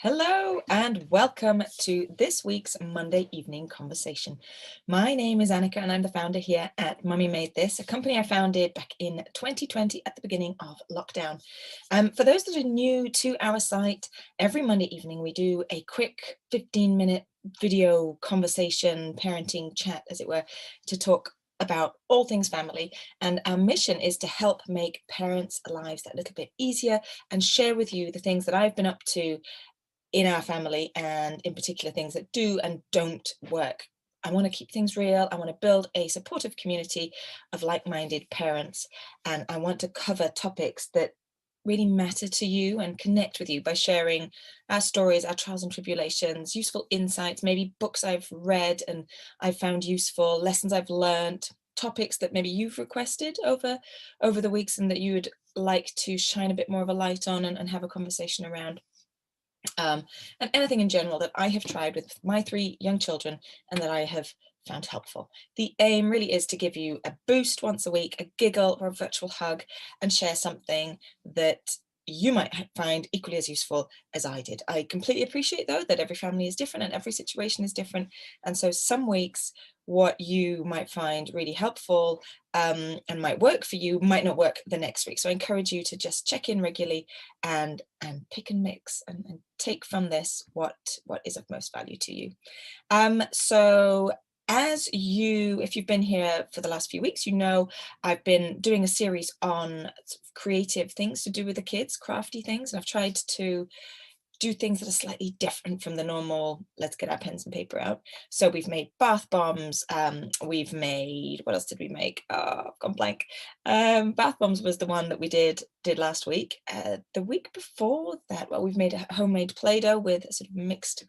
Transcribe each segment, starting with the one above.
Hello and welcome to this week's Monday evening conversation. My name is Annika and I'm the founder here at Mummy Made This, a company I founded back in 2020 at the beginning of lockdown. For those that are new to our site, every Monday evening we do a quick 15-minute video conversation, parenting chat, as it were, to talk about all things family. And our mission is to help make parents' lives that little bit easier and share with you the things that I've been up to in our family, and in particular things that do and don't work. I want to keep things real. I want to build a supportive community of like-minded parents, and I want to cover topics that really matter to you and connect with you by sharing our stories, our trials and tribulations, useful insights, maybe books I've read and I've found useful, lessons I've learned, topics that maybe you've requested over the weeks and that you would like to shine a bit more of a light on and have a conversation around. And anything in general that I have tried with my 3 young children and that I have found helpful. The aim really is to give you a boost once a week, a giggle or a virtual hug, and share something that you might find equally as useful as I did. I completely appreciate, though, that every family is different and every situation is different. And so some weeks, what you might find really helpful and might work for you might not work the next week. So I encourage you to just check in regularly and pick and mix and take from this what is of most value to you. So if you've been here for the last few weeks, you know I've been doing a series on sort of creative things to do with the kids, crafty things, and I've tried to do things that are slightly different from the normal, let's get our pens and paper out. So we've made bath bombs, we've made, what else did we make? Oh, I've gone blank. Bath bombs was the one that we did last week. The week before that, well, we've made a homemade Play-Doh with sort of mixed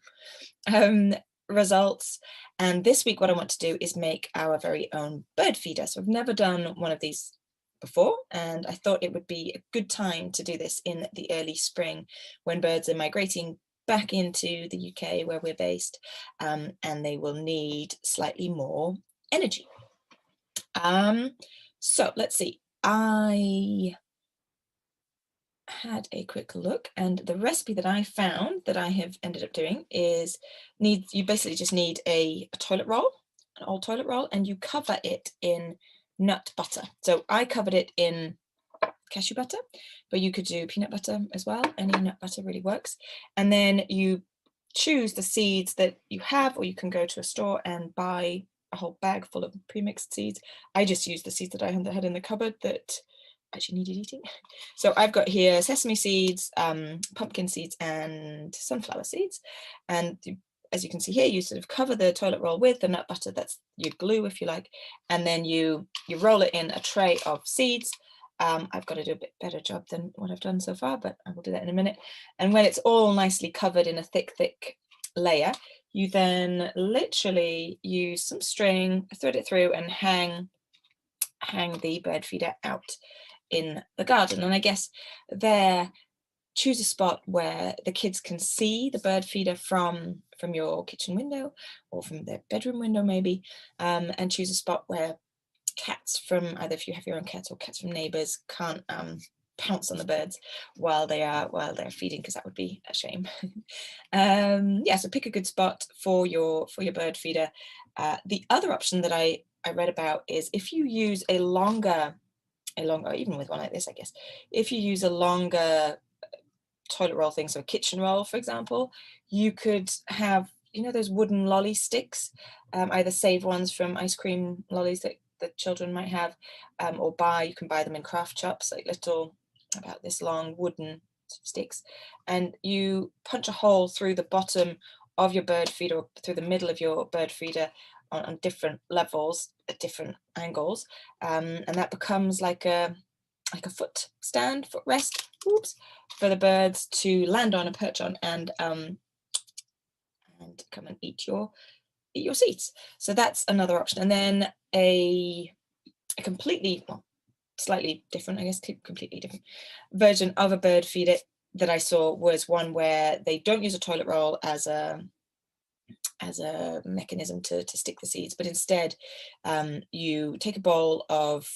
results. And this week what I want to do is make our very own bird feeder. So I've never done one of these before, and I thought it would be a good time to do this in the early spring when birds are migrating back into the UK where we're based, and they will need slightly more energy. So let's see, I had a quick look, and the recipe that I found that I have ended up doing is you basically just need a toilet roll, an old toilet roll, and you cover it in nut butter. So I covered it in cashew butter, but you could do peanut butter as well. Any nut butter really works. And then you choose the seeds that you have, or you can go to a store and buy a whole bag full of pre-mixed seeds. I just used the seeds that I had in the cupboard that actually needed eating. So I've got here sesame seeds, pumpkin seeds, and sunflower seeds. And as you can see here, you sort of cover the toilet roll with the nut butter. That's your glue, if you like. And then you roll it in a tray of seeds. I've got to do a bit better job than what I've done so far, but I will do that in a minute. And when it's all nicely covered in a thick layer, you then literally use some string, thread it through, and hang the bird feeder out in the garden. And I guess there, choose a spot where the kids can see the bird feeder from your kitchen window or from their bedroom window maybe, and choose a spot where cats from, either if you have your own cats or cats from neighbors, can't pounce on the birds while they're feeding, because that would be a shame. Yeah, so pick a good spot for your bird feeder. The other option that I read about is if you use a longer, even with one like this, I guess, if you use a longer toilet roll thing, so a kitchen roll, for example, you could have, those wooden lolly sticks, either save ones from ice cream lollies that children might have, or you can buy them in craft shops, like little, about this long wooden sticks, and you punch a hole through the bottom of your bird feeder, or through the middle of your bird feeder, on different levels at different angles, and that becomes like a footrest, for the birds to land on and perch on, and come and eat your seeds. So that's another option. And then a completely, slightly different, I guess, completely different version of a bird feeder that I saw was one where they don't use a toilet roll as a mechanism to stick the seeds, but instead you take a bowl of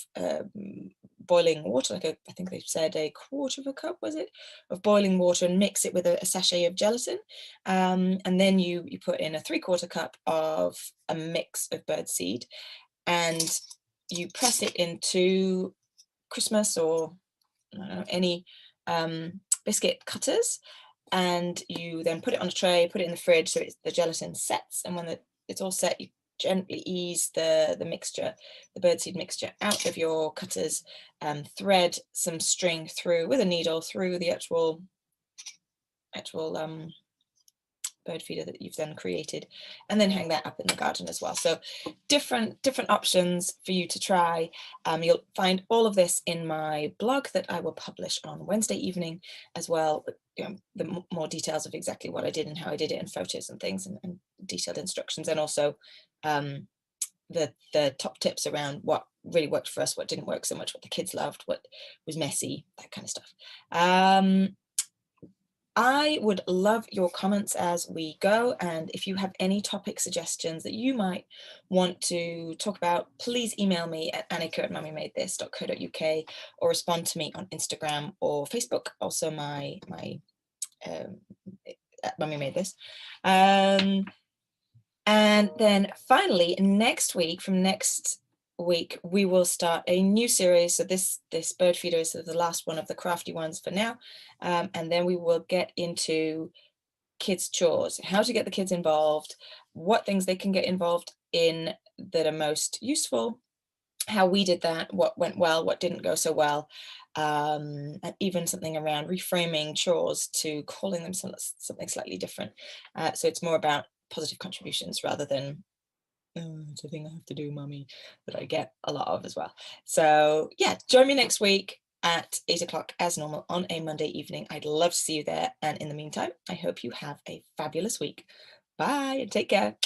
boiling water, like I think they said a quarter of a cup, was it, of boiling water, and mix it with a sachet of gelatin. And then you put in a 3/4 cup of a mix of birdseed, and you press it into Christmas or I don't know, any biscuit cutters, and you then put it on a tray, put it in the fridge so the gelatin sets, and when it's all set, you gently ease the mixture, the birdseed mixture, out of your cutters, thread some string through with a needle through the actual bird feeder that you've then created, and then hang that up in the garden as well. So different options for you to try. You'll find all of this in my blog that I will publish on Wednesday evening as well. The more details of exactly what I did and how I did it, and photos and things, and detailed instructions, and also the top tips around what really worked for us, what didn't work so much, what the kids loved, what was messy, that kind of stuff. I would love your comments as we go, and if you have any topic suggestions that you might want to talk about, please email me at annika@mummymadethis.co.uk, or respond to me on Instagram or Facebook, also my at Mummy Made This. And then finally, from next week, we will start a new series. So this bird feeder is the last one of the crafty ones for now, and then we will get into kids' chores, how to get the kids involved, what things they can get involved in that are most useful, how we did that, what went well, what didn't go so well, and even something around reframing chores to calling them something slightly different. So it's more about positive contributions rather than it's a thing I have to do, mummy, that I get a lot of as well. So yeah, join me next week at 8 o'clock as normal on a Monday evening. I'd love to see you there. And in the meantime, I hope you have a fabulous week. Bye and take care.